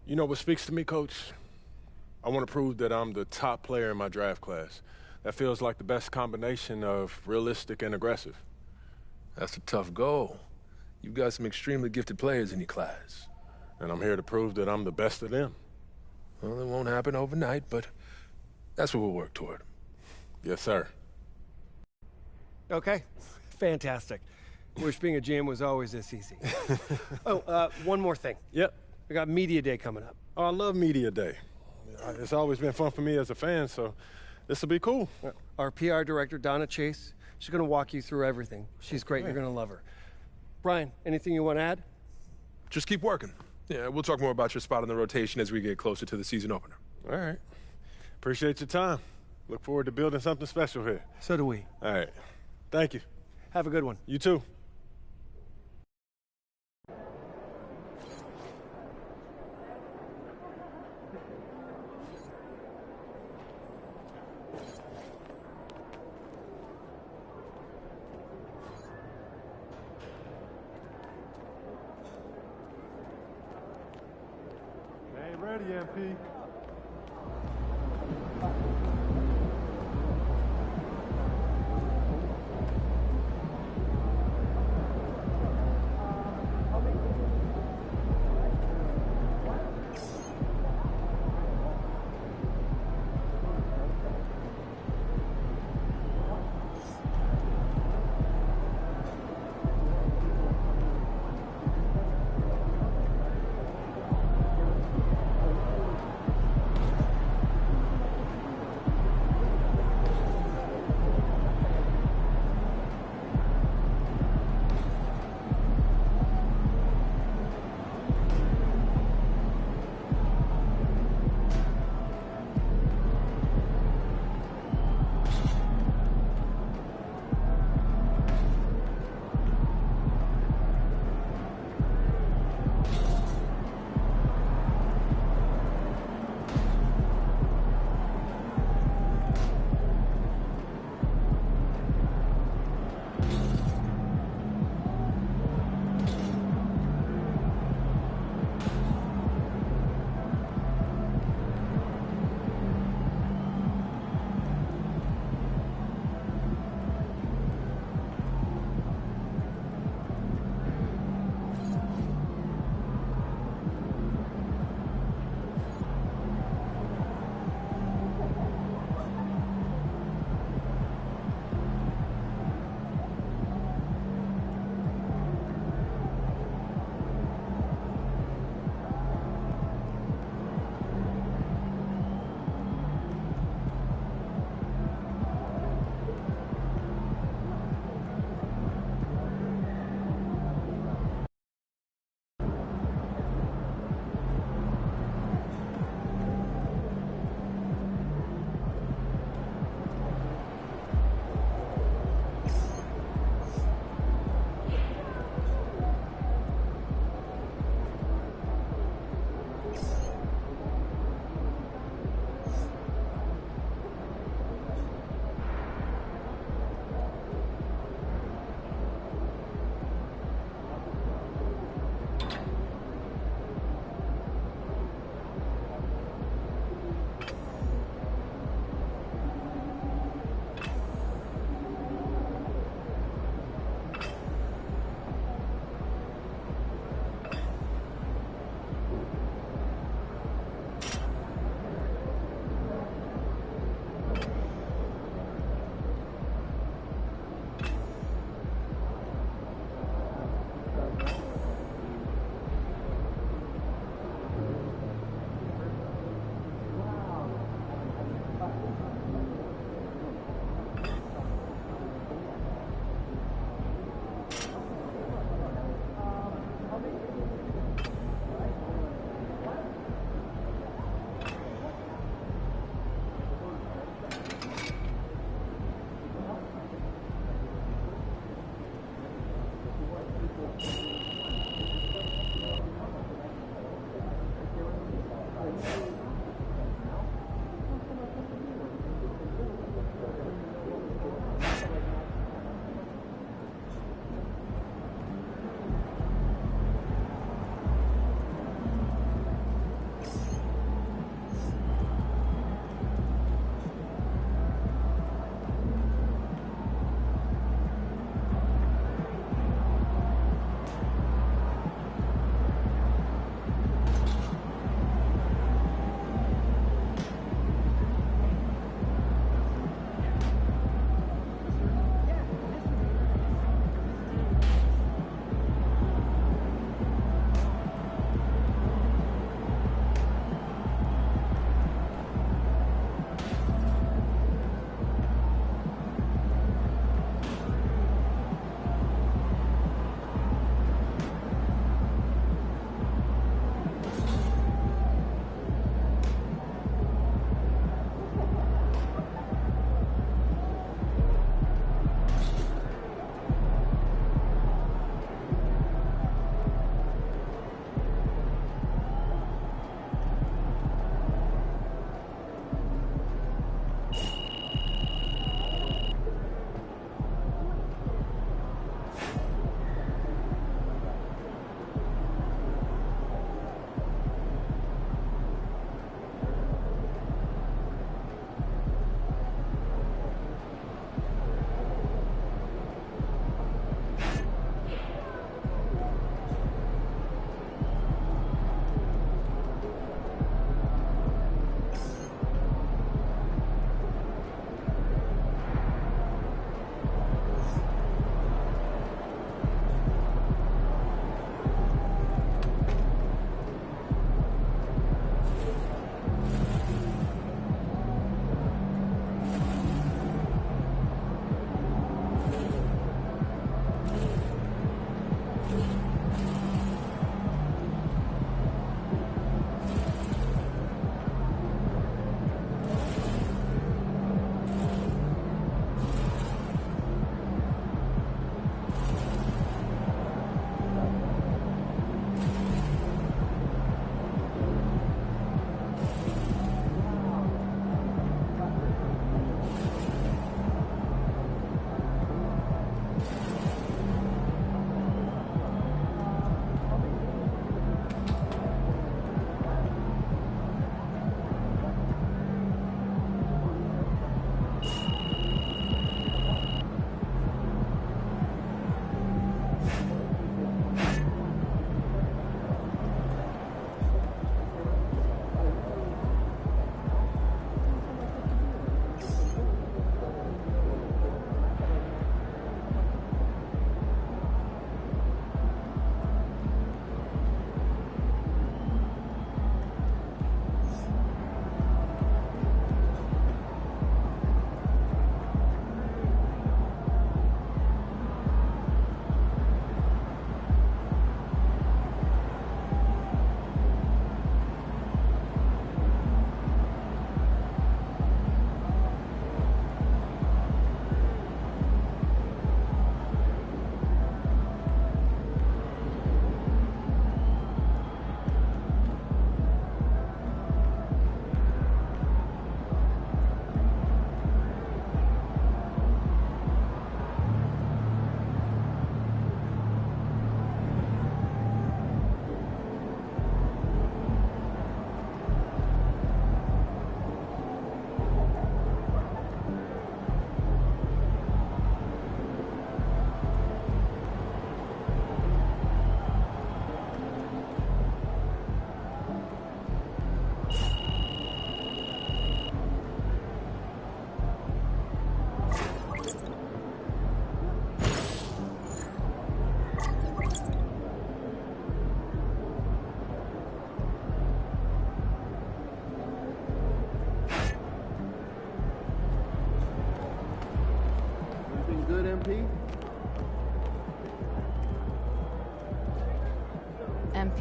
You know what speaks to me, Coach? I want to prove that I'm the top player in my draft class. That feels like the best combination of realistic and aggressive. That's a tough goal. You've got some extremely gifted players in your class. And I'm here to prove that I'm the best of them. Well, it won't happen overnight, but that's what we'll work toward. Yes, sir. Okay, fantastic. Wish being a GM was always this easy. Oh, one more thing. Yep. We got Media Day coming up. Oh, I love Media Day. It's always been fun for me as a fan, so this will be cool. Our PR director, Donna Chase, she's going to walk you through everything. She's great. You're going to love her. Brian, anything you want to add? Just keep working. Yeah, we'll talk more about your spot in the rotation as we get closer to the season opener. All right. Appreciate your time. Look forward to building something special here. So do we. All right. Thank you. Have a good one. You too. Ain't ready, MP.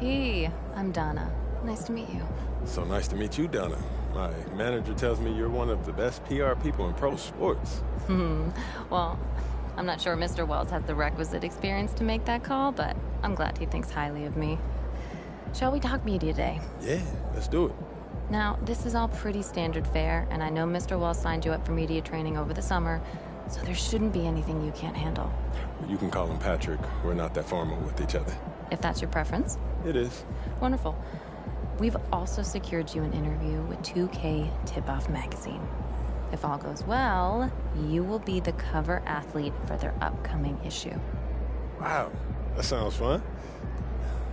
MP, I'm Donna. Nice to meet you. So nice to meet you, Donna. My manager tells me you're one of the best PR people in pro sports. Well, I'm not sure Mr. Wells has the requisite experience to make that call, but I'm glad he thinks highly of me. Shall we talk media day? Yeah, let's do it. Now, this is all pretty standard fare, and I know Mr. Wells signed you up for media training over the summer, so there shouldn't be anything you can't handle. You can call him Patrick. We're not that formal with each other. If that's your preference. It is. Wonderful. We've also secured you an interview with 2K Tip-Off magazine. If all goes well, you will be the cover athlete for their upcoming issue. Wow, that sounds fun.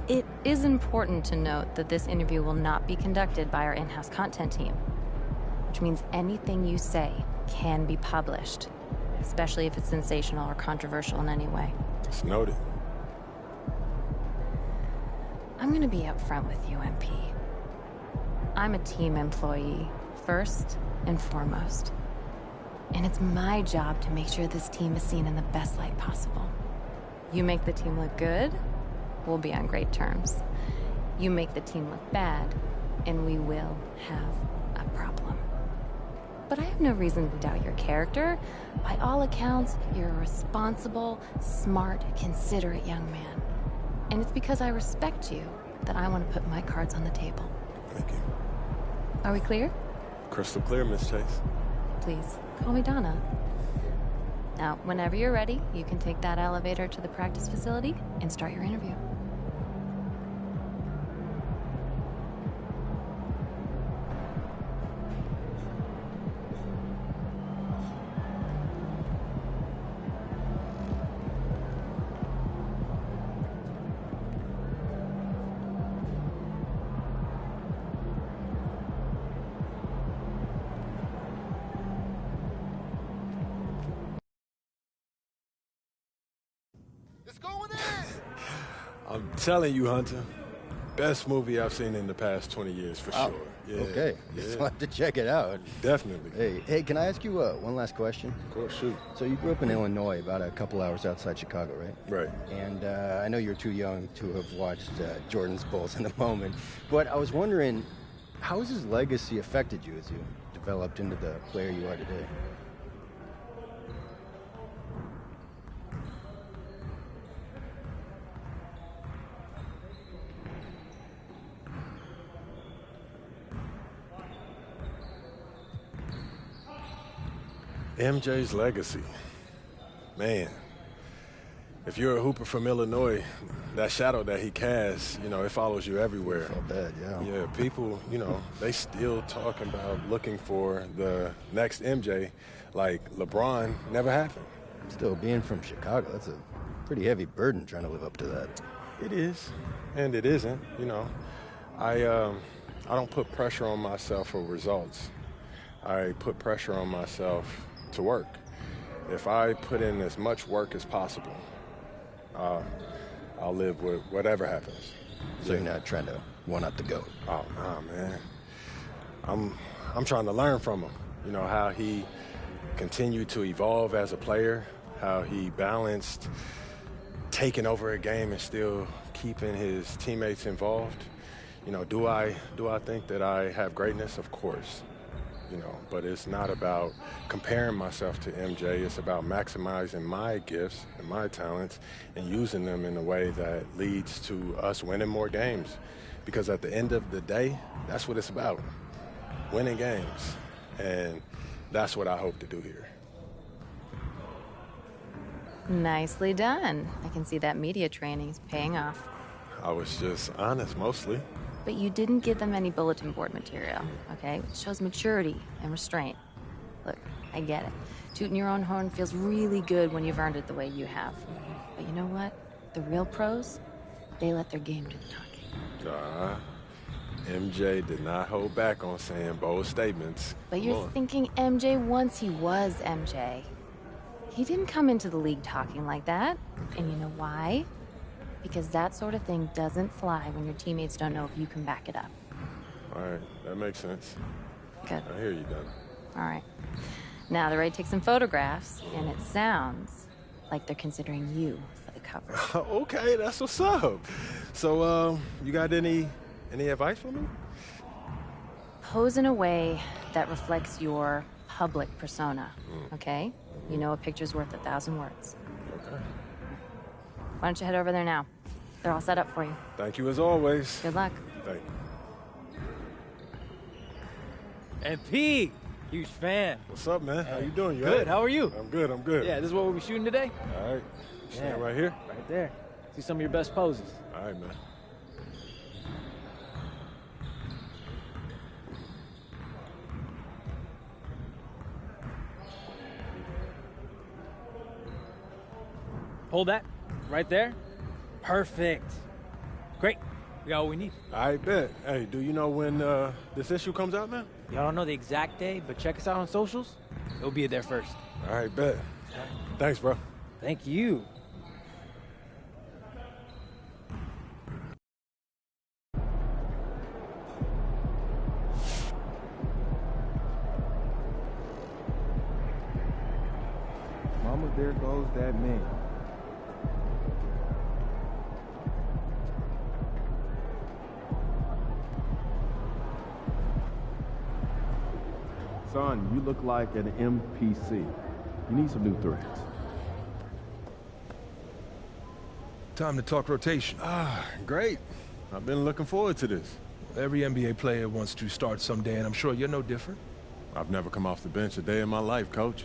It is important to note that this interview will not be conducted by our in-house content team, which means anything you say can be published, especially if it's sensational or controversial in any way. It's noted. I'm gonna be upfront with you, MP. I'm a team employee, first and foremost. And it's my job to make sure this team is seen in the best light possible. You make the team look good, we'll be on great terms. You make the team look bad, and we will have a problem. But I have no reason to doubt your character. By all accounts, you're a responsible, smart, considerate young man. And it's because I respect you that I want to put my cards on the table. Thank you. Are we clear? Crystal clear, Miss Chase. Please, call me Donna. Now, whenever you're ready, you can take that elevator to the practice facility and start your interview. I'm telling you, Hunter, best movie I've seen in the past 20 years for sure. Yeah, Okay, so I have to check it out. definitely. Hey, can I ask you one last question? Of course, shoot. So you grew up in Illinois, about a couple hours outside Chicago, right? Right. And I know you're too young to have watched Jordan's Bulls in the moment, but I was wondering, how has his legacy affected you as you developed into the player you are today? MJ's legacy. Man, if you're a hooper from Illinois, that shadow that he casts, it follows you everywhere. I felt bad, yeah. Yeah, people, they still talking about looking for the next MJ, like LeBron never happened. Still, being from Chicago, that's a pretty heavy burden trying to live up to that. It is, and it isn't. I don't put pressure on myself for results. I put pressure on myself to work. If I put in as much work as possible, I'll live with whatever happens. So you're not trying to one-up the GOAT? Oh, nah, man. I'm trying to learn from him. How he continued to evolve as a player, how he balanced taking over a game and still keeping his teammates involved. Do I think that I have greatness? Of course. But it's not about comparing myself to MJ. It's about maximizing my gifts and my talents and using them in a way that leads to us winning more games. Because at the end of the day, that's what it's about, winning games. And that's what I hope to do here. Nicely done. I can see that media training is paying off. I was just honest, mostly. But you didn't give them any bulletin board material, okay? It shows maturity and restraint. Look, I get it. Tooting your own horn feels really good when you've earned it the way you have. But you know what? The real pros, they let their game do the talking. MJ did not hold back on saying bold statements. But you're thinking MJ once he was MJ. He didn't come into the league talking like that. And you know why? Because that sort of thing doesn't fly when your teammates don't know if you can back it up. All right, that makes sense. Good. I hear you, Donna. All right. Now they're ready to take some photographs, and it sounds like they're considering you for the covered. Okay, that's what's up. So, you got any advice for me? Pose in a way that reflects your public persona, okay? You know a picture's worth 1,000 words. Okay. Why don't you head over there now? They're all set up for you. Thank you as always. Good luck. Thank you. And P, huge fan. What's up, man? How you doing? You Good. all right? How are you? I'm good. I'm good. Yeah, this is what we'll be shooting today. All right. Stand right here. Right there. See some of your best poses. All right, man. Hold that. Right there. Perfect. Great. We got what we need. I bet. Hey, do you know when this issue comes out, man? Y'all don't know the exact day, but check us out on socials. It'll be there first. All right, bet. Thanks, bro. Thank you. Mama, there goes that man. Son, you look like an NPC. You need some new threads. Time to talk rotation. Great. I've been looking forward to this. Every NBA player wants to start someday, and I'm sure you're no different. I've never come off the bench a day in my life, coach.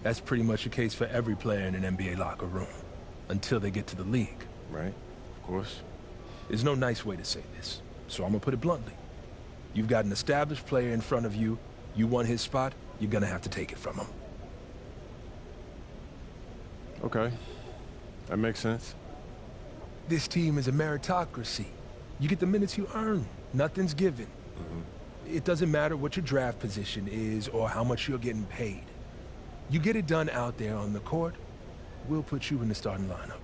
That's pretty much the case for every player in an NBA locker room, until they get to the league. Right? Of course. There's no nice way to say this, so I'm gonna put it bluntly. You've got an established player in front of you. You want his spot, you're gonna have to take it from him. Okay. That makes sense. This team is a meritocracy. You get the minutes you earn. Nothing's given. It doesn't matter what your draft position is or how much you're getting paid. You get it done out there on the court, we'll put you in the starting lineup.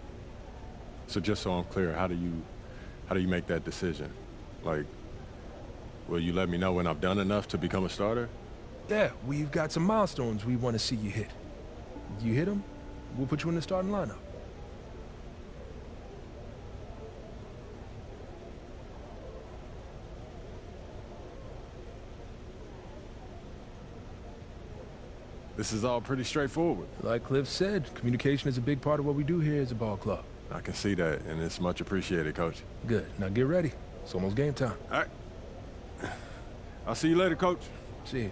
So just so I'm clear, how do you make that decision? Like, will you let me know when I've done enough to become a starter? Yeah, we've got some milestones we want to see you hit. You hit them, we'll put you in the starting lineup. This is all pretty straightforward. Like Cliff said, communication is a big part of what we do here as a ball club. I can see that, and it's much appreciated, Coach. Good. Now get ready. It's almost game time. All right. I'll see you later, Coach. See you.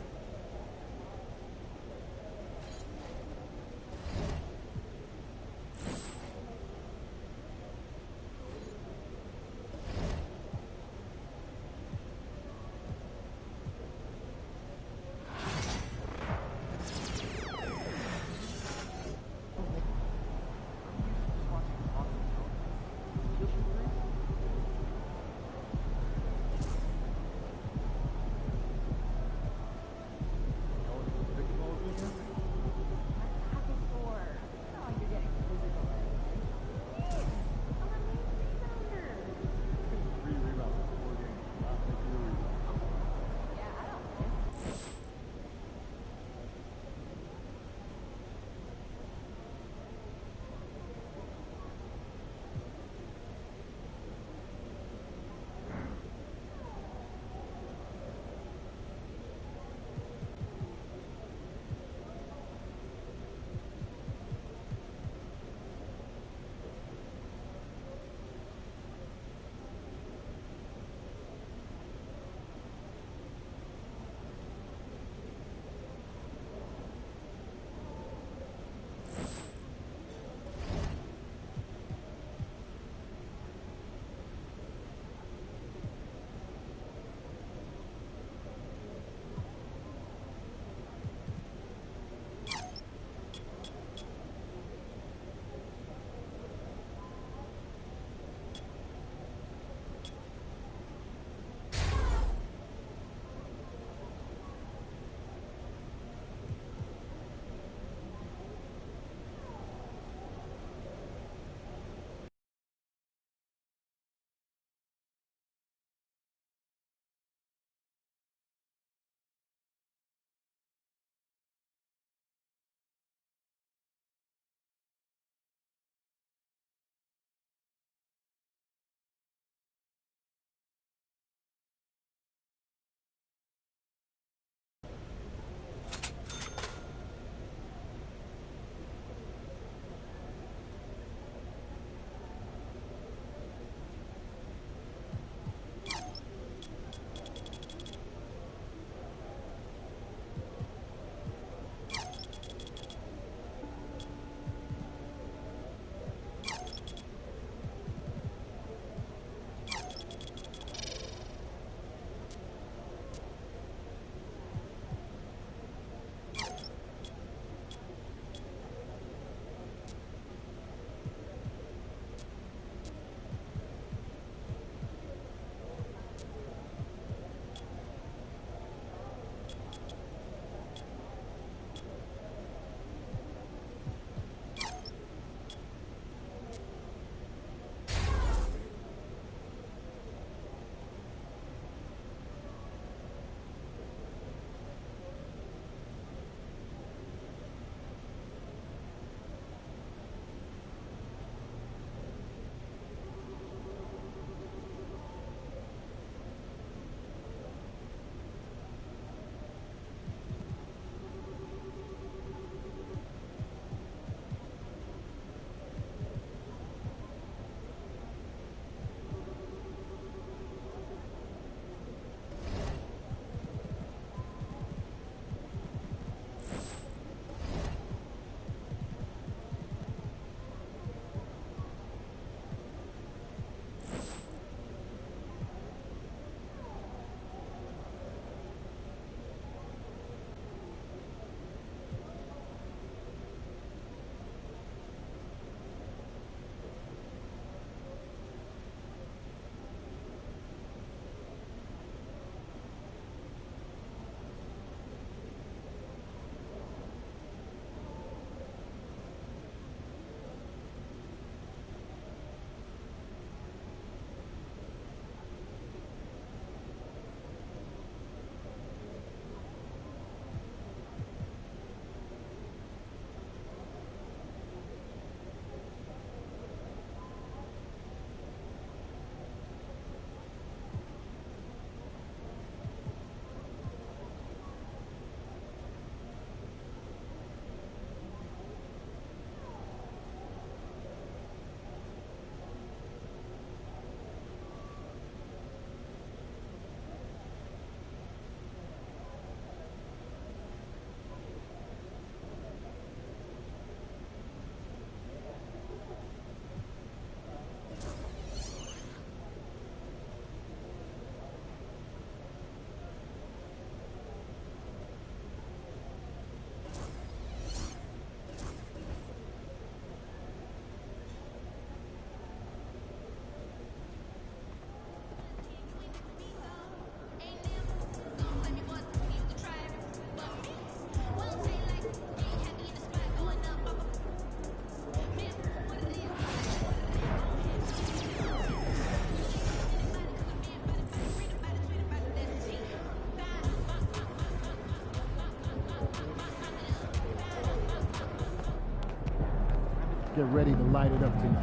get ready to light it up tonight.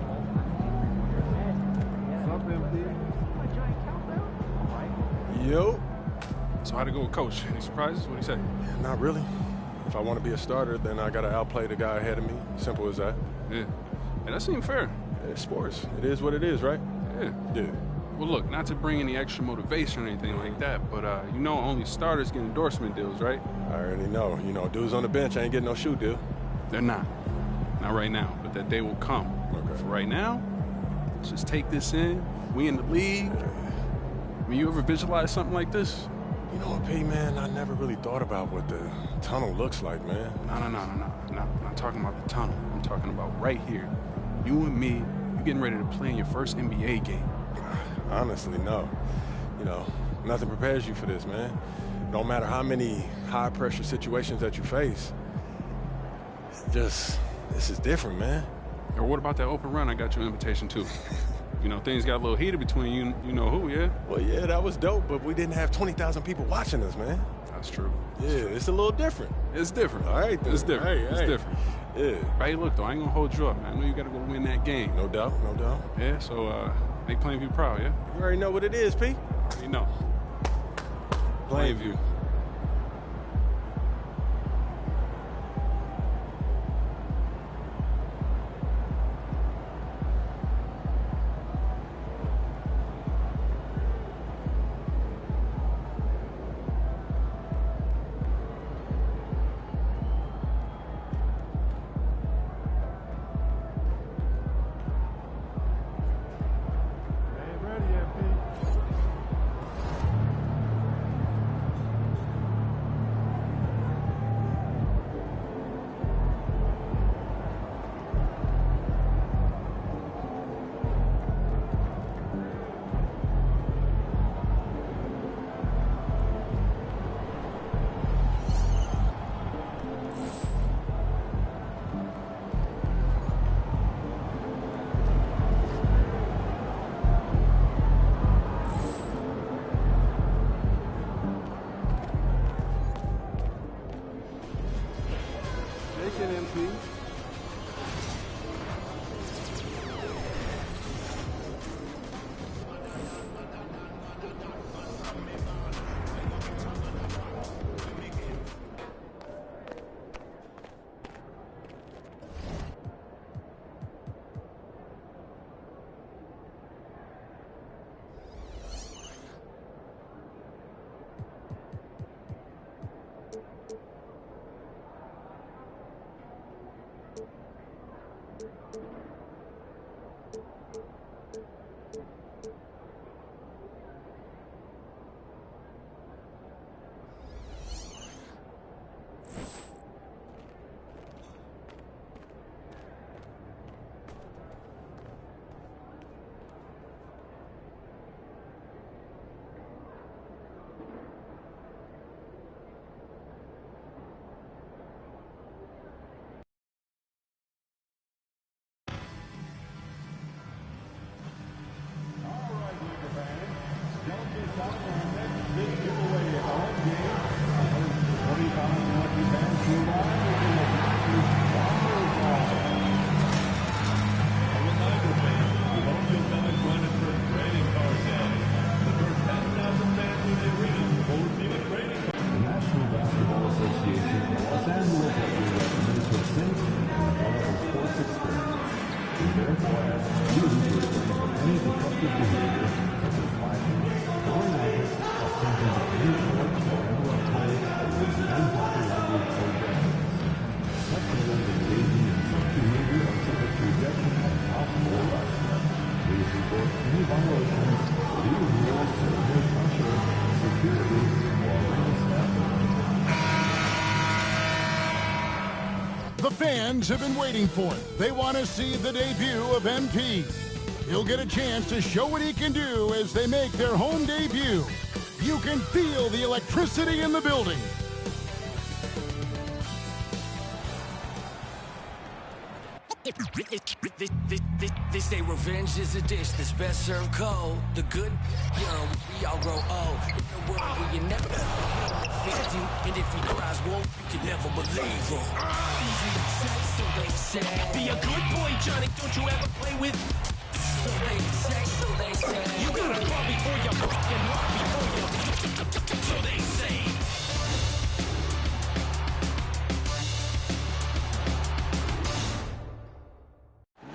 What's up, MP? Yo. So how'd it go with Coach? Any surprises? What'd he say? Not really. If I want to be a starter, then I got to outplay the guy ahead of me. Simple as that. Yeah. Hey, that seemed fair. It's sports. It is what it is, right? Yeah. Yeah. Well, look, not to bring any extra motivation or anything like that, but you know only starters get endorsement deals, right? I already know. You know, dudes on the bench ain't getting no shoe deal. They're not. Not right now, but that day will come. Okay. For right now, let's just take this in. We in the league. I mean, you ever visualize something like this? You know what, P, man? I never really thought about what the tunnel looks like, man. No. I'm not talking about the tunnel. I'm talking about right here. You and me, you getting ready to play in your first NBA game. Honestly, no. You know, nothing prepares you for this, man. No matter how many high-pressure situations that you face, this is different, man. Or what about that open run I got you an invitation to? You know, things got a little heated between you know who, yeah? Well, yeah, that was dope, but we didn't have 20,000 people watching us, man. That's true. Yeah, it's a little different. It's different. All right, then. It's different. Hey, it's hey. different. Yeah. But hey, look, though, I ain't gonna hold you up, man. I know you gotta go win that game. No doubt, no doubt. Yeah, so make Plainview proud, yeah? You already know what it is, P. You know. Plainview. Ain't ready yet, P. Take it, MP. The fans have been waiting for it. They want to see the debut of MP. He'll get a chance to show what he can do as they make their home debut. You can feel the electricity in the building. They say revenge is a dish that's best served cold. The good, young, we all grow old. In a world where you never 50 And if he cries wolf, you can never believe him. So they say. Be a good boy, Johnny. Don't you ever play with. So they say. So they say. You gotta crawl before you fucking walk before you. So they say.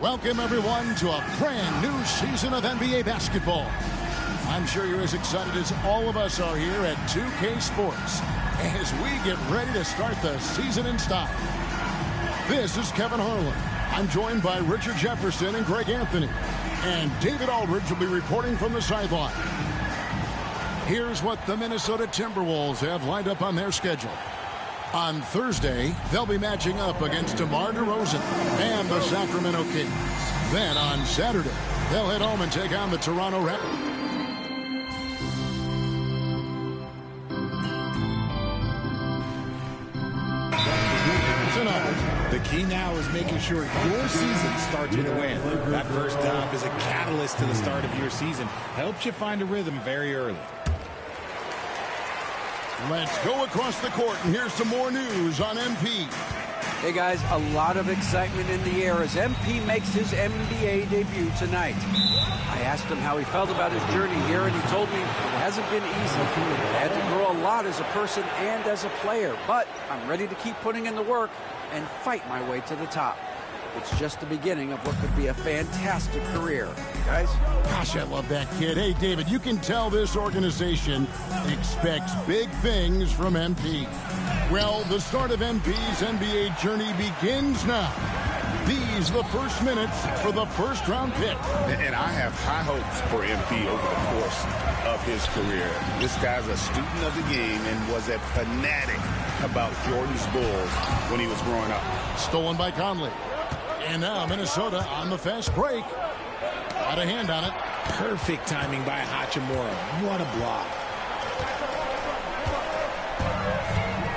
Welcome, everyone, to a brand new season of NBA basketball. I'm sure you're as excited as all of us are here at 2K Sports as we get ready to start the season in style. This is Kevin Harlan. I'm joined by Richard Jefferson and Greg Anthony. And David Aldridge will be reporting from the sideline. Here's what the Minnesota Timberwolves have lined up on their schedule. On Thursday, they'll be matching up against DeMar DeRozan and the Sacramento Kings. Then on Saturday, they'll head home and take on the Toronto Raptors. The key now is making sure your season starts with a win. That first dub is a catalyst to the start of your season. Helps you find a rhythm very early. Let's go across the court, and here's some more news on MP. Hey guys, a lot of excitement in the air as MP makes his NBA debut tonight. I asked him how he felt about his journey here, and he told me it hasn't been easy. I had to grow a lot as a person and as a player, but I'm ready to keep putting in the work and fight my way to the top. It's just the beginning of what could be a fantastic career. Guys? Gosh, I love that kid. Hey, David, you can tell this organization expects big things from MP. Well, the start of MP's NBA journey begins now. These are the first minutes for the first-round pick. And I have high hopes for MP over the course of his career. This guy's a student of the game and was a fanatic about Jordan's Bulls when he was growing up. Stolen by Conley. And now Minnesota on the fast break. Got a hand on it. Perfect timing by Hachimura. What a block.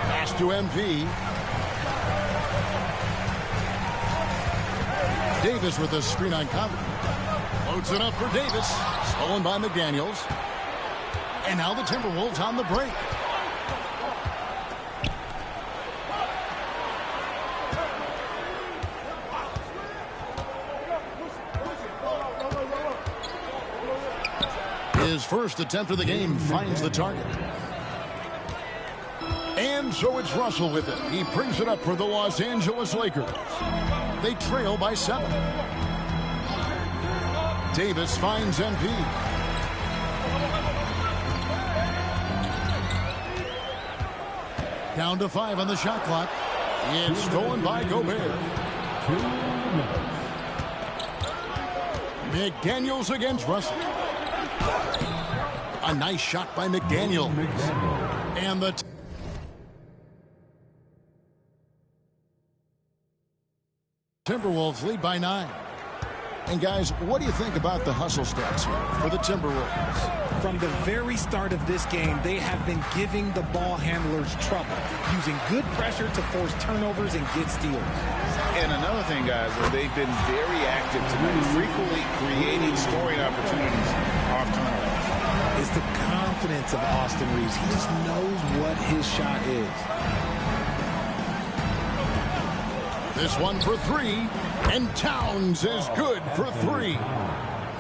Pass to MP. Davis with a screen on Conley. Loads it up for Davis. Stolen by McDaniels. And now the Timberwolves on the break. His first attempt of the game finds the target. And so it's Russell with it. He brings it up for the Los Angeles Lakers. They trail by 7. Davis finds MP. Down to 5 on the shot clock. It's stolen by Gobert. McDaniels against Russell. A nice shot by McDaniel. And the Timberwolves lead by 9. And guys, what do you think about the hustle stats here for the Timberwolves? From the very start of this game, they have been giving the ball handlers trouble, using good pressure to force turnovers and get steals. And another thing, guys, they've been very active tonight, frequently creating scoring opportunities off turnovers. It's the confidence of Austin Reeves. He just knows what his shot is. This one for 3, and Towns is good for 3.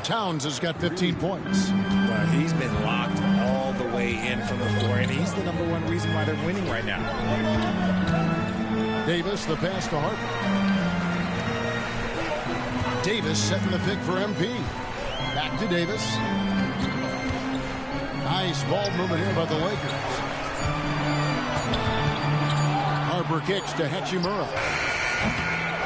Towns has got 15 points. Well, he's been locked all the way in from the floor, and he's the #1 reason why they're winning right now. Davis, the pass to Harper. Davis setting the pick for MP. Back to Davis. Nice ball movement here by the Lakers. Harper kicks to Hachimura.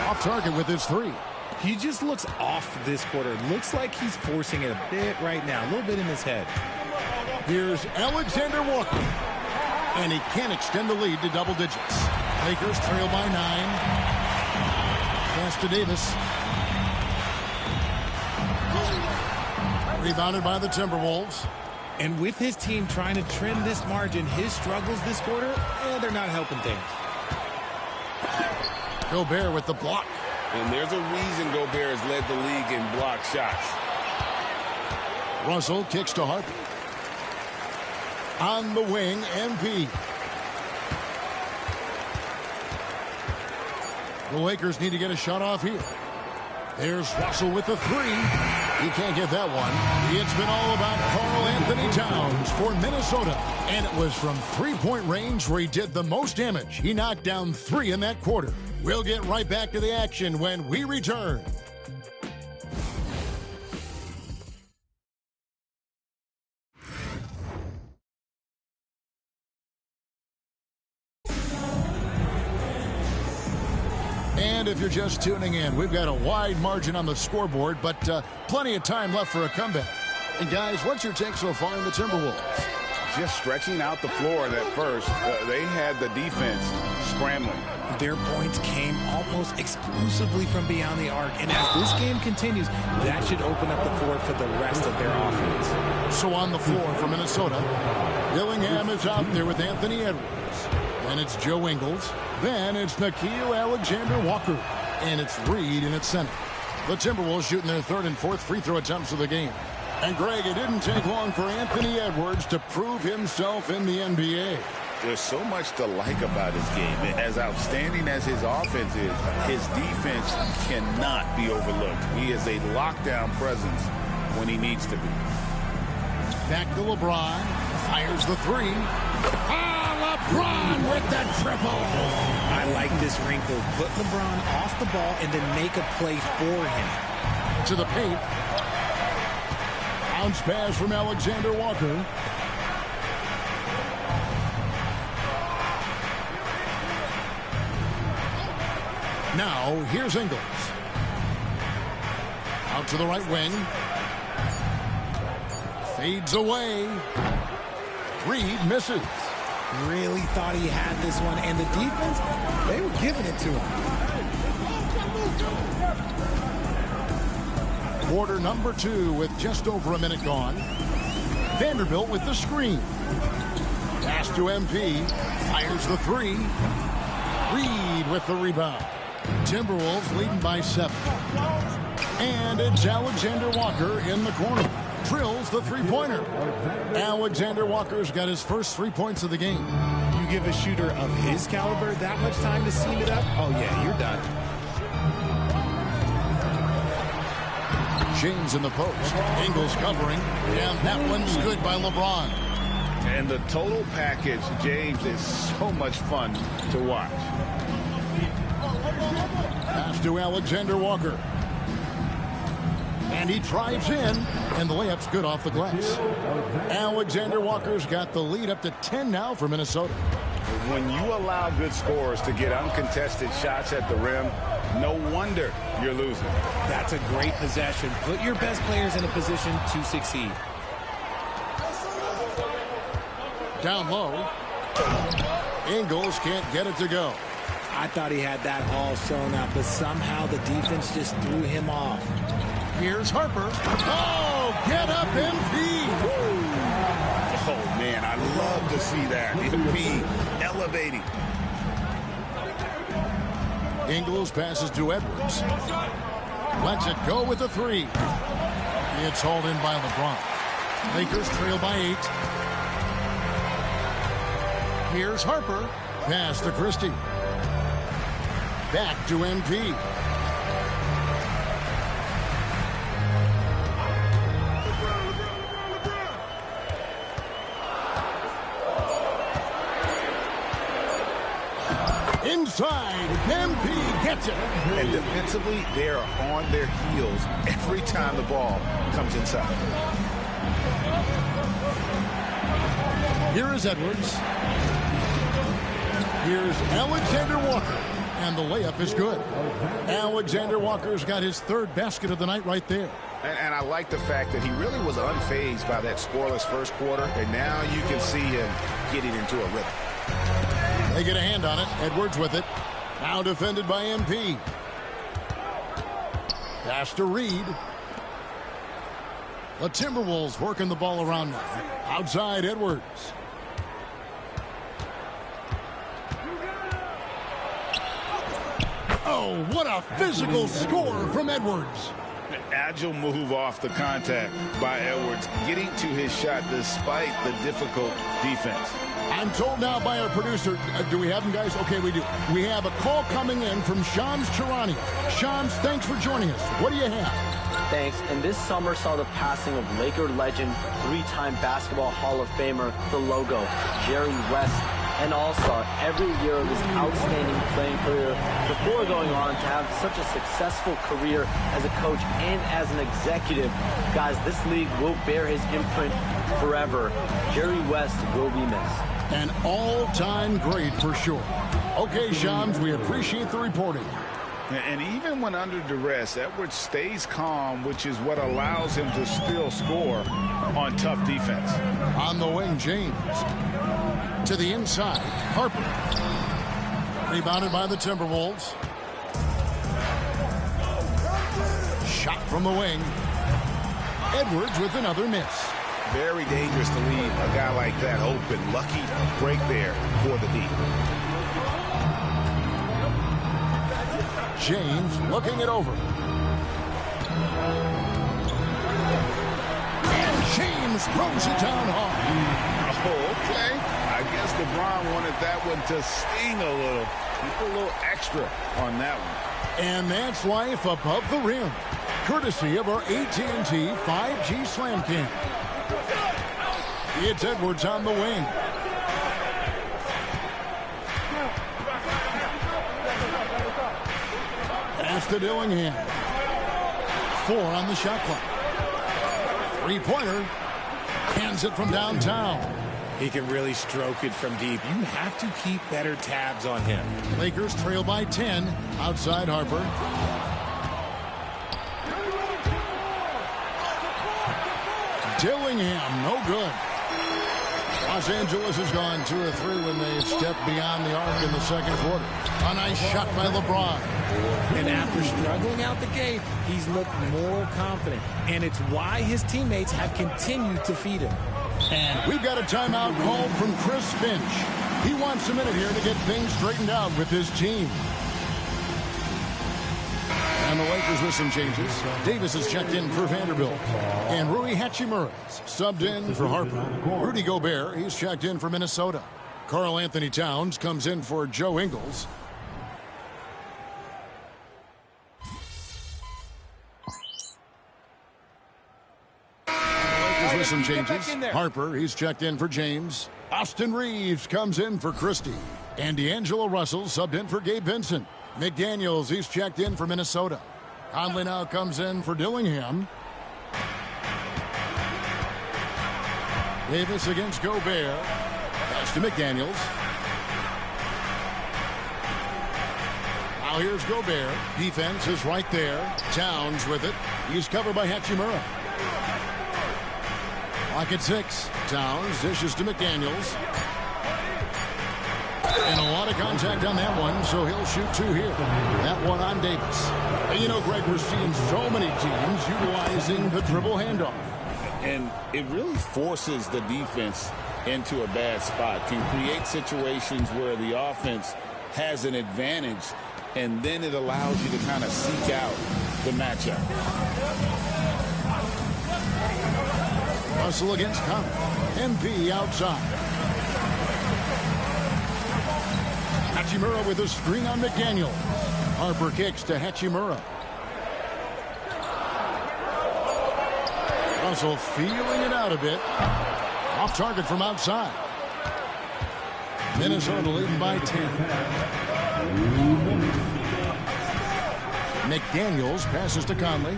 Off target with his 3. He just looks off this quarter. Looks like he's forcing it a bit right now. A little bit in his head. Here's Alexander Walker. And he can't extend the lead to double digits. Lakers trail by 9. Pass to Davis. Rebounded by the Timberwolves. And with his team trying to trim this margin, his struggles this quarter, they're not helping things. Gobert with the block. And there's a reason Gobert has led the league in block shots. Russell kicks to Harper. On the wing, MP. The Lakers need to get a shot off here. There's Russell with the three. He can't get that one. It's been all about Karl Anthony Towns for Minnesota. And it was from three-point range where he did the most damage. He knocked down 3 in that quarter. We'll get right back to the action when we return. And if you're just tuning in, we've got a wide margin on the scoreboard, but plenty of time left for a comeback. And guys, what's your take so far in the Timberwolves? Just stretching out the floor at first. They had the defense scrambling. Their points came almost exclusively from beyond the arc. And as this game continues, that should open up the floor for the rest of their offense. So on the floor for Minnesota, Dillingham is out there with Anthony Edwards. Then it's Joe Ingles. Then it's Nickeil Alexander-Walker. And it's Reed in its center. The Timberwolves shooting their 3rd and 4th free throw attempts of the game. And Greg, it didn't take long for Anthony Edwards to prove himself in the NBA. There's so much to like about his game. As outstanding as his offense is, his defense cannot be overlooked. He is a lockdown presence when he needs to be. Back to LeBron. Fires the three. LeBron with the triple. I like this wrinkle. Put LeBron off the ball and then make a play for him. To the paint. Bounce pass from Alexander Walker. Now, here's Ingles. Out to the right wing. Fades away. Reed misses. Really thought he had this one, and the defense, they were giving it to him. Quarter number 2 with just over a minute gone. Vanderbilt with the screen. Pass to MP. Fires the three. Reed with the rebound. Timberwolves leading by 7. And it's Alexander Walker in the corner. Drills the three-pointer. Alexander Walker's got his first 3 points of the game. You give a shooter of his caliber that much time to seam it up, oh yeah, you're done. James in the post. Ingles covering. And that one's good by LeBron. And the total package, James, is so much fun to watch. Pass to Alexander Walker. And he drives in, and the layup's good off the glass. Alexander Walker's got the lead up to 10 now for Minnesota. When you allow good scorers to get uncontested shots at the rim, no wonder you're losing. That's a great possession. Put your best players in a position to succeed. Down low. Ingles can't get it to go. I thought he had that all sewn up, but somehow the defense just threw him off. Here's Harper. Oh, get up, MP. Woo. Oh, man, I love to see that. MP elevating. Ingles passes to Edwards. Lets it go with the three. It's hauled in by LeBron. Lakers trail by 8. Here's Harper. Pass to Christie. Back to MP. Inside, MP gets it. And defensively, they are on their heels every time the ball comes inside. Here is Edwards. Here's Alexander Walker. And the layup is good. Alexander Walker's got his 3rd basket of the night right there. And I like the fact that he really was unfazed by that scoreless first quarter. And now you can see him getting into a rhythm. They get a hand on it. Edwards with it. Now defended by MP. Pass to Reed. The Timberwolves working the ball around now. Outside Edwards. Oh, what a physical score from Edwards. An agile move off the contact by Edwards, getting to his shot despite the difficult defense. I'm told now by our producer, do we have him, guys? Okay, we do. We have a call coming in from Shams Charania. Shams, thanks for joining us. What do you have? Thanks. And this summer saw the passing of Laker legend, three-time Basketball Hall of Famer, the logo, Jerry West, an all-star every year of his outstanding playing career before going on to have such a successful career as a coach and as an executive. Guys, this league will bear his imprint forever. Jerry West will be missed. An all-time great for sure. Okay, Shams, we appreciate the reporting. And even when under duress, Edwards stays calm, which is what allows him to still score on tough defense. On the wing, James. To the inside, Harper. Rebounded by the Timberwolves. Shot from the wing. Edwards with another miss. Very dangerous to leave a guy like that open. Lucky break there for the D. James looking it over. And James throws it down hard. Oh, okay. I guess LeBron wanted that one to sting a little. Keep a little extra on that one. And that's life above the rim. Courtesy of our AT&T 5G Slam Cam. It's Edwards on the wing. Pass to Dillingham. 4 on the shot clock. Three-pointer. Hands it from downtown. He can really stroke it from deep. You have to keep better tabs on him. Lakers trail by 10. Outside Harper. Dillingham, no good. Los Angeles has gone 2 of 3 when they've stepped beyond the arc in the second quarter. A nice shot by LeBron. And after struggling out the gate, he's looked more confident. And it's why his teammates have continued to feed him. And we've got a timeout called from Chris Finch. He wants a minute here to get things straightened out with his team. And the Lakers with some changes. Davis is checked in for Vanderbilt. And Rui Hachimura's subbed in for Harper. Rudy Gobert, he's checked in for Minnesota. Karl Anthony Towns comes in for Joe Ingles. Lakers with some changes. Harper, he's checked in for James. Austin Reeves comes in for Christie. And D'Angelo Russell subbed in for Gabe Vincent. McDaniels, he's checked in for Minnesota. Conley now comes in for Dillingham. Davis against Gobert. Pass to McDaniels. Now here's Gobert. Defense is right there. Towns with it. He's covered by Hachimura. Lock at 6. Towns dishes to McDaniels. And a lot of contact on that one, so he'll shoot 2 here. That one on Davis. And you know, Greg, we're seeing so many teams utilizing the dribble handoff. And it really forces the defense into a bad spot. Can create situations where the offense has an advantage, and then it allows you to kind of seek out the matchup. Russell against Conley. MP outside. Hachimura with a screen on McDaniel. Harper kicks to Hachimura. Russell feeling it out a bit. Off target from outside. Minnesota leading by 10. McDaniels passes to Conley.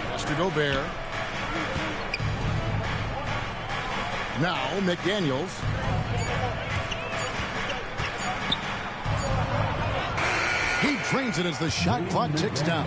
Pass to Gobert. Now McDaniels. He drains it as the shot clock ticks down.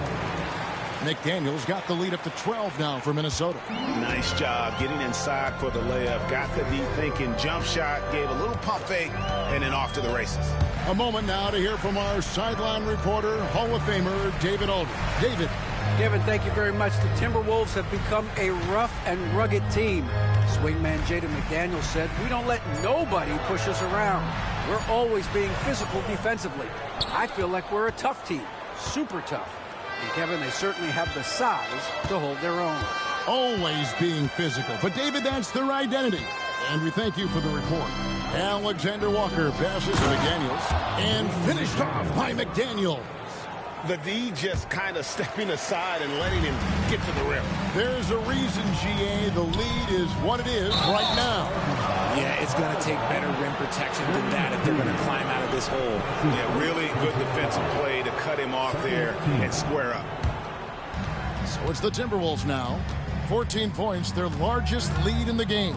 McDaniels got the lead up to 12 now for Minnesota. Nice job getting inside for the layup. Got the deep thinking jump shot, gave a little pump fake, and then off to the races. A moment now to hear from our sideline reporter, Hall of Famer David Aldridge. David. Kevin, thank you very much. The Timberwolves have become a rough and rugged team. Swingman Jaden McDaniels said, "We don't let nobody push us around. We're always being physical defensively. I feel like we're a tough team, super tough. And Kevin, they certainly have the size to hold their own." Always being physical. But, David, that's their identity. And we thank you for the report. Alexander Walker passes to McDaniels and finished off by McDaniels. The D just kind of stepping aside and letting him get to the rim. There's a reason, GA, the lead is what it is right now. Yeah, it's going to take better rim protection than that if they're going to climb out of this hole. Yeah, really good defensive play to cut him off there and square up. So it's the Timberwolves now. 14 points, their largest lead in the game.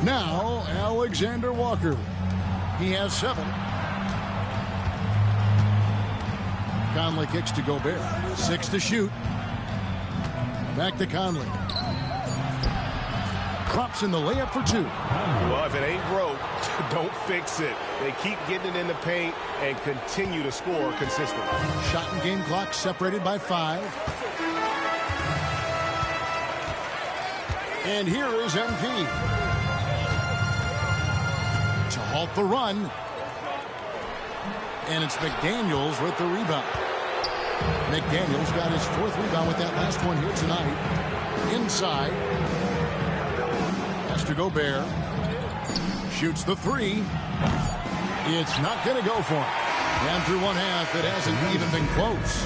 Now, Alexander Walker. He has 7. Conley kicks to Gobert. 6 to shoot. Back to Conley. Drops in the layup for 2. Well, if it ain't broke, don't fix it. They keep getting it in the paint and continue to score consistently. Shot and game clock separated by 5. And here is MP. To halt the run. And it's McDaniels with the rebound. McDaniels got his 4th rebound with that last one here tonight. Inside. Has to Gobert. Shoots the 3. It's not going to go for him. And through one half, it hasn't even been close.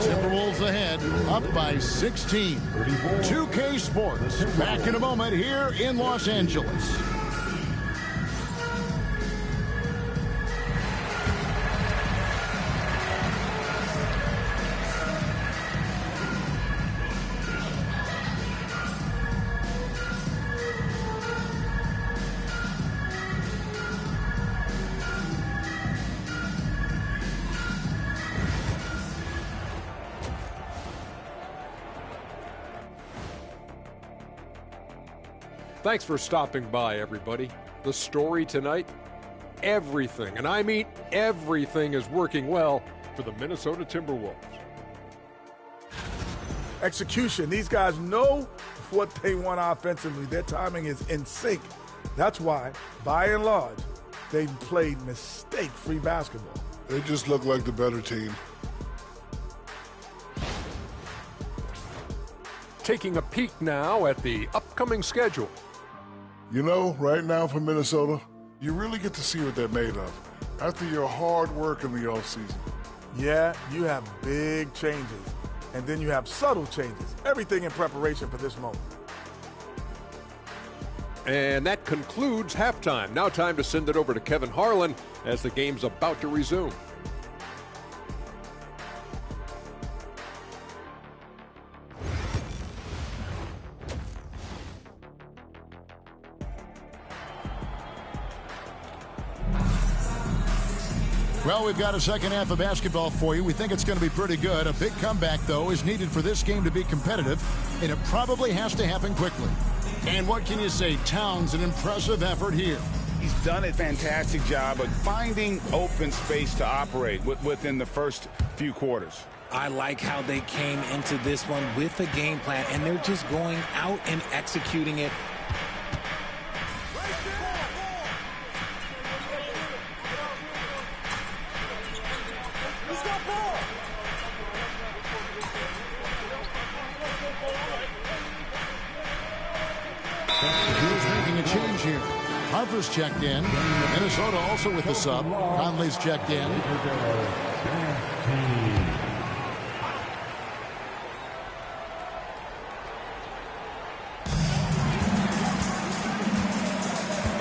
Timberwolves ahead, up by 16. 2K Sports, back in a moment here in Los Angeles. Thanks for stopping by, everybody. The story tonight, everything, and I mean everything, is working well for the Minnesota Timberwolves. Execution. These guys know what they want offensively. Their timing is in sync. That's why, by and large, they played mistake-free basketball. They just look like the better team. Taking a peek now at the upcoming schedule. You know, right now for Minnesota, you really get to see what they're made of after your hard work in the offseason. Yeah, you have big changes, and then you have subtle changes. Everything in preparation for this moment. And that concludes halftime. Now time to send it over to Kevin Harlan as the game's about to resume. Well, we've got a second half of basketball for you. We think it's going to be pretty good. A big comeback, though, is needed for this game to be competitive, and it probably has to happen quickly. And what can you say? Towns, an impressive effort here. He's done a fantastic job of finding open space to operate within the first few quarters. I like how they came into this one with a game plan, and they're just going out and executing it. Making a change here. Harper's checked in. Minnesota also with the sub. Conley's checked in.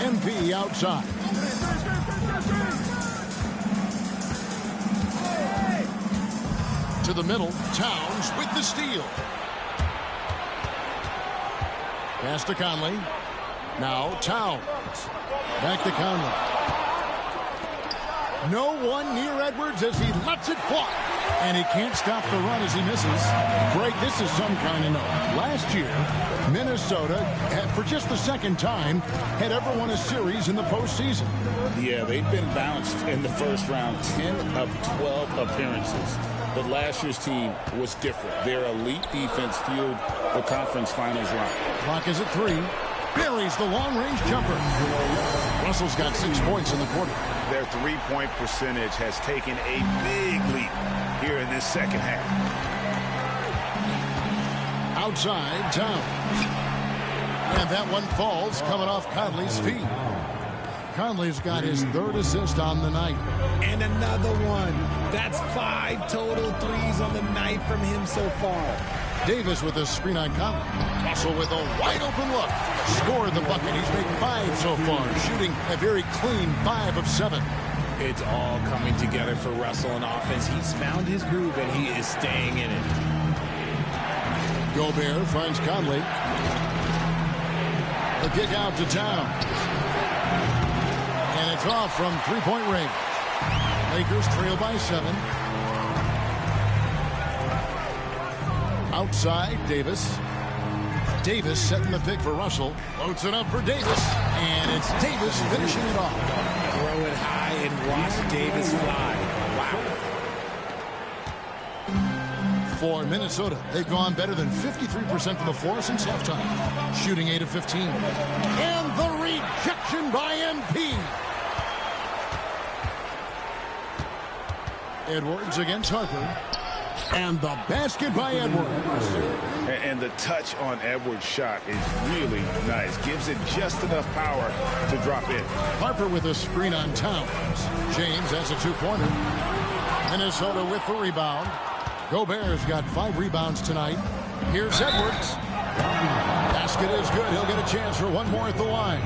MP outside. To the middle. Towns with the steal. Pass to Conley. Now Towns. Back to Conley. No one near Edwards as he lets it fly. And he can't stop the run as he misses. Greg, this is some kind of note. Last year, Minnesota, for just the second time, had ever won a series in the postseason. Yeah, they've been bounced in the first round, 10 of 12 appearances. But last year's team was different. Their elite defense fueled the conference finals run. Clock is at 3. Buries the long-range jumper. Russell's got 6 points in the quarter. Their three-point percentage has taken a big leap here in this second half. outside Towns. And that one falls coming off Conley's feet. Conley's got his third assist on the night. And another one. That's 5 total threes on the night from him so far. Davis with a screen on Conley. Russell with a wide open look. Scored the bucket. He's made 5 so far, shooting a very clean 5 of 7. It's all coming together for Russell in offense. He's found his groove, and he is staying in it. Gobert finds Conley. The kick out to Town. And it's off from three-point range. Lakers trail by 7. Outside, Davis. Davis setting the pick for Russell. Floats it up for Davis. And it's Davis finishing it off. Throw it high and watch Davis fly. Wow. For Minnesota, they've gone better than 53% from the floor since halftime. Shooting 8 of 15. And the rejection by MP. Edwards against Harper. And the basket by Edwards. And the touch on Edwards' shot is really nice. Gives it just enough power to drop in. Harper with a screen on Towns. James has a two-pointer. Minnesota with the rebound. Gobert's got 5 rebounds tonight. Here's Edwards. Basket is good. He'll get a chance for one more at the line.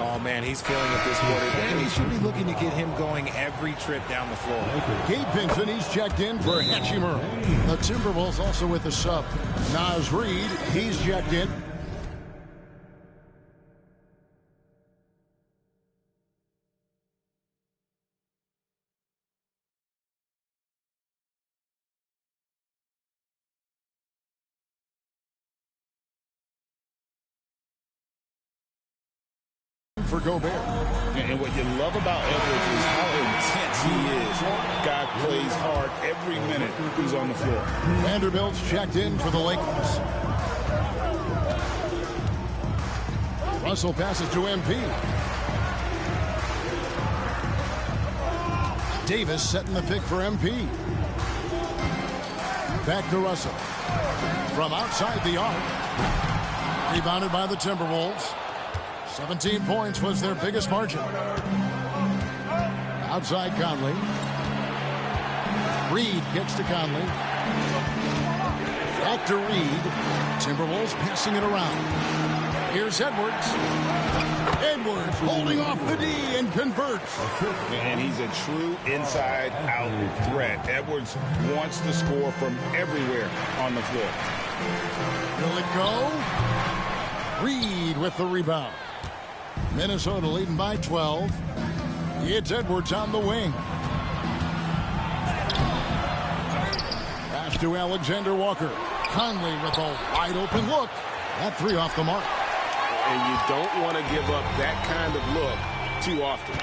Oh, man, he's feeling it this quarter. And he should be looking to get him going every trip down the floor. Gabe Vincent, he's checked in for Hachimura. The Timberwolves also with a sub. Naz Reid, he's checked in. For Gobert. And what you love about Edwards is how intense he is. Guy plays hard every minute he's on the floor. Vanderbilt's checked in for the Lakers. Russell passes to MP. Davis setting the pick for MP. Back to Russell. From outside the arc. Rebounded by the Timberwolves. 17 points was their biggest margin. Outside Conley. Reed gets to Conley. Back to Reed. Timberwolves passing it around. Here's Edwards. Edwards holding off the D and converts. And he's a true inside-out threat. Edwards wants to score from everywhere on the floor. Will it go? Reed with the rebound. Minnesota leading by 12. It's Edwards on the wing. Pass to Alexander Walker. Conley with a wide open look. That 3 off the mark. And you don't want to give up that kind of look too often.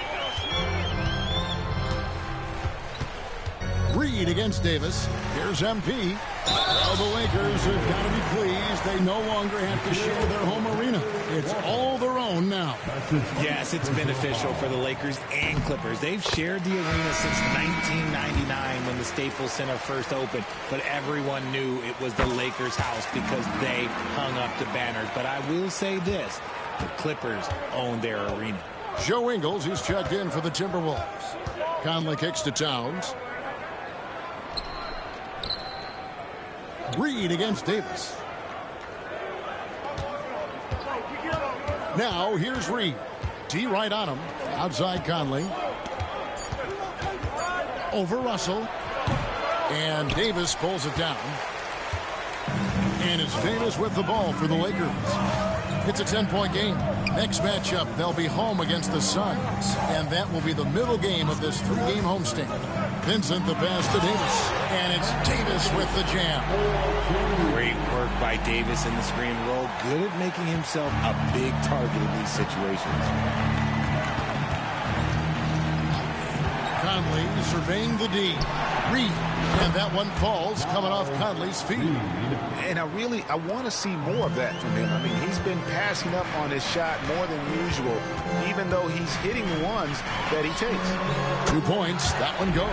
Reed against Davis. Here's MP. Well, the Lakers have got to be pleased. They no longer have to share their home arena. It's all their own now. Yes, it's beneficial for the Lakers and Clippers. They've shared the arena since 1999 when the Staples Center first opened, but everyone knew it was the Lakers' house because they hung up the banners. But I will say this, the Clippers own their arena. Joe Ingles, he's checked in for the Timberwolves. Conley kicks to Towns. Reed against Davis. Now here's Reed. D right on him. Outside Conley. Over Russell. And Davis pulls it down. And it's Davis with the ball for the Lakers. It's a 10-point game. Next matchup, they'll be home against the Suns. And that will be the middle game of this 3-game homestand. Vincent the pass to Davis. And it's Davis with the jam. Great work by Davis in the screen roll. Good at making himself a big target in these situations. Conley surveying the D. Reed. And that one falls coming off Conley's feet. And I want to see more of that from him. I mean, he's been passing up on his shot more than usual, even though he's hitting the ones that he takes. 2 points. That one goes.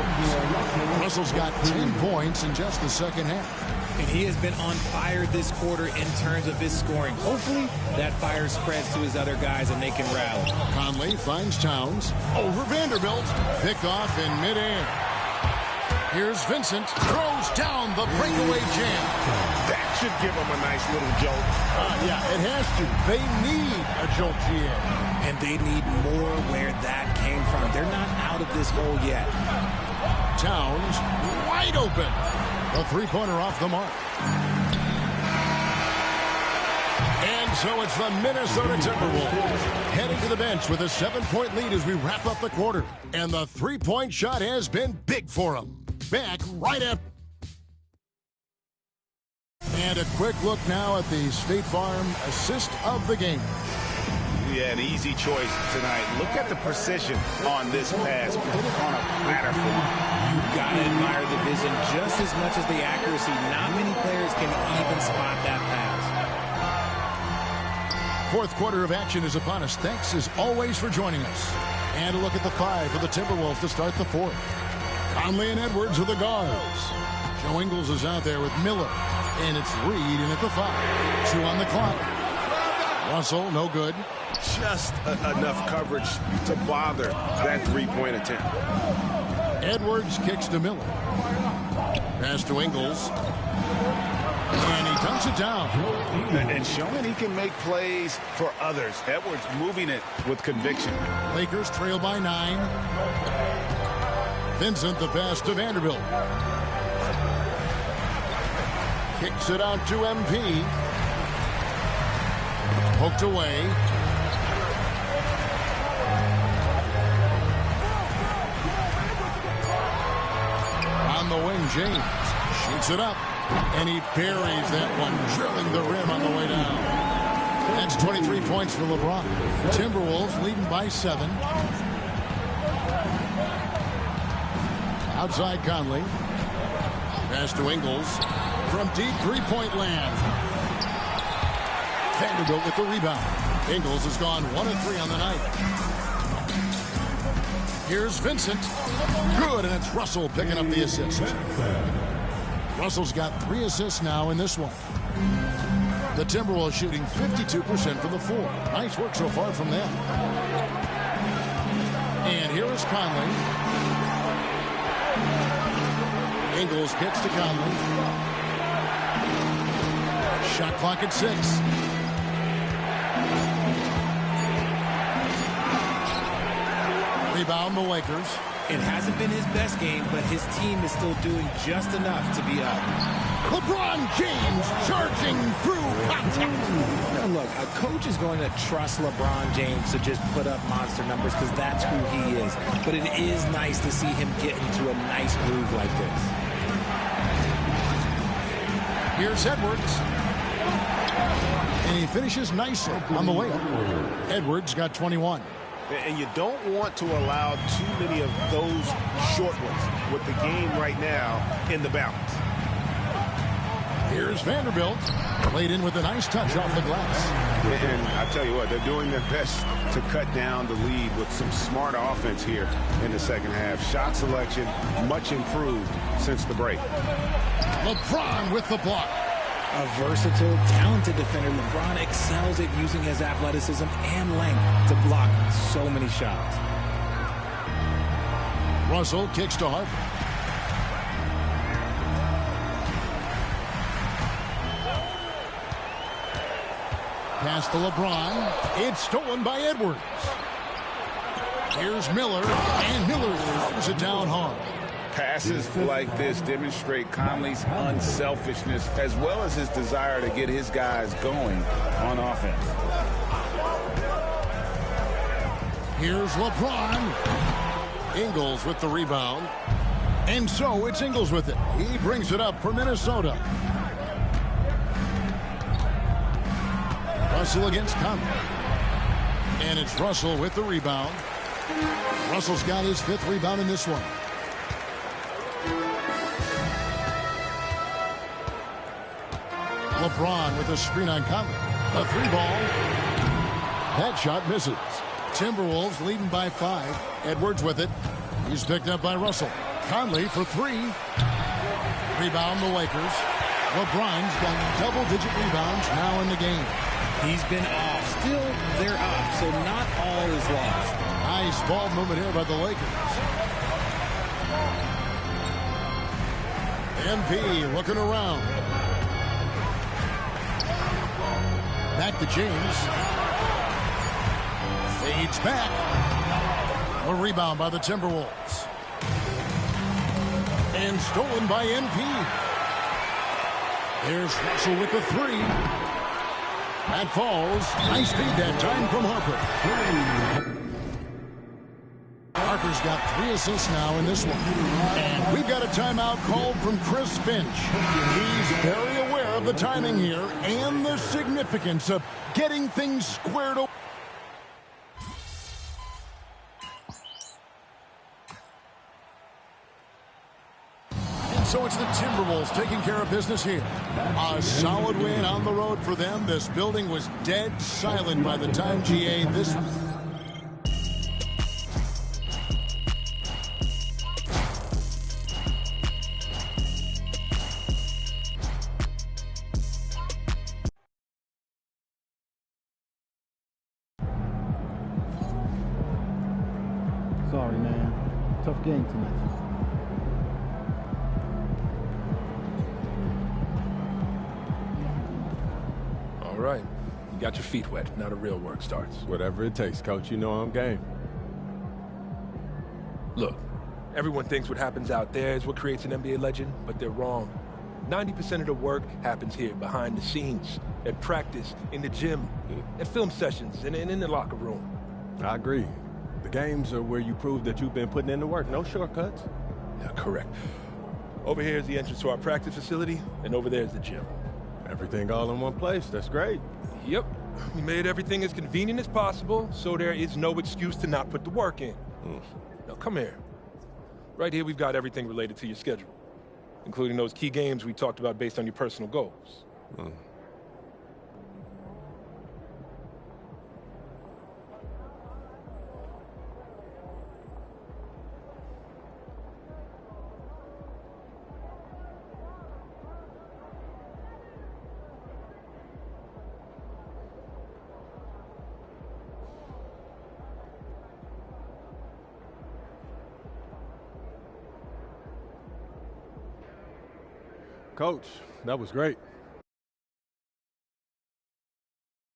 Russell's got 10 points in just the second half. And he has been on fire this quarter in terms of his scoring. Hopefully, that fire spreads to his other guys and they can rally. Conley finds Towns over Vanderbilt. Picked off in midair. Here's Vincent. Throws down the breakaway jam. That should give him a nice little jolt. Yeah, it has to. They need a jolt, GA. And they need more where that came from. They're not out of this hole yet. Towns wide open. The three-pointer off the mark. And so it's the Minnesota Timberwolves heading to the bench with a 7-point lead as we wrap up the quarter. And the three-point shot has been big for them. Back right after. And a quick look now at the State Farm assist of the game. Yeah, an easy choice tonight. Look at the precision on this pass. Put it on a platter for him. You've got to admire the vision just as much as the accuracy. Not many players can even spot that pass. Fourth quarter of action is upon us. Thanks as always for joining us. And a look at the five for the Timberwolves to start the fourth. Conley and Edwards are the guards. Joe Ingles is out there with Miller. And it's Reed in at the 5. 2 on the clock. Russell, no good. Just enough coverage to bother that three-point attempt. Edwards kicks to Miller. Pass to Ingles. And he dunks it down. And showing he can make plays for others. Edwards moving it with conviction. Lakers trail by 9. Vincent the pass to Vanderbilt. Kicks it out to MP. Poked away. On the wing, James shoots it up. And he buries that one, drilling the rim on the way down. That's 23 points for LeBron. Timberwolves leading by 7. Outside Conley. Pass to Ingles. From deep three-point land. Vanderbilt with the rebound. Ingles has gone 1 of 3 on the night. Here's Vincent. Good, and it's Russell picking up the assist. Russell's got 3 assists now in this one. The Timberwolves shooting 52% from the floor. Nice work so far from them. And here is Conley. Ingles kicks to Conley. Shot clock at 6. Rebound the Lakers. It hasn't been his best game, but his team is still doing just enough to be up. LeBron James charging through contact. Now look, a coach is going to trust LeBron James to just put up monster numbers because that's who he is. But it is nice to see him get into a nice groove like this. Here's Edwards. And he finishes nicely on the layup. Edwards got 21. And you don't want to allow too many of those short ones with the game right now in the balance. Here's Vanderbilt. Played in with a nice touch off the glass. And I tell you what, they're doing their best to cut down the lead with some smart offense here in the second half. Shot selection much improved since the break. LeBron with the block. A versatile, talented defender, LeBron excels at using his athleticism and length to block so many shots. Russell kicks to Harper. Pass to LeBron. It's stolen by Edwards. Here's Miller, and Miller throws it down hard. Passes like this demonstrate Conley's unselfishness as well as his desire to get his guys going on offense. Here's LeBron. Ingles with the rebound. And so it's Ingles with it. He brings it up for Minnesota. Russell against Conley. And it's Russell with the rebound. Russell's got his 5th rebound in this one. LeBron with a screen on Conley. A 3-ball. That shot misses. Timberwolves leading by 5. Edwards with it. He's picked up by Russell. Conley for 3. Rebound the Lakers. LeBron's got double-digit rebounds now in the game. He's been off. Still, they're up, so not all is lost. Nice ball movement here by the Lakers. MP looking around. Back to James. Fades back. A rebound by the Timberwolves. And stolen by MP. Here's Russell with the three. That falls. Nice feed that time from Harper. Harper's got 3 assists now in this one. And we've got a timeout called from Chris Finch. He's very aware of the timing here and the significance of getting things squared away. So it's the Timberwolves taking care of business here. A solid win on the road for them. This building was dead silent by the time GA this. Sorry, man. Tough game tonight. All right. You got your feet wet. Now the real work starts. Whatever it takes, Coach. You know I'm game. Look, everyone thinks what happens out there is what creates an NBA legend, but they're wrong. 90% of the work happens here, behind the scenes, at practice, in the gym, at film sessions, and in the locker room. I agree. The games are where you prove that you've been putting in the work. No shortcuts. Yeah, correct. Over here is the entrance to our practice facility, and over there is the gym. Everything all in one place. That's great. Yep. We made everything as convenient as possible, so there is no excuse to not put the work in. Now, come here. Right here, we've got everything related to your schedule, including those key games we talked about based on your personal goals. Coach, that was great.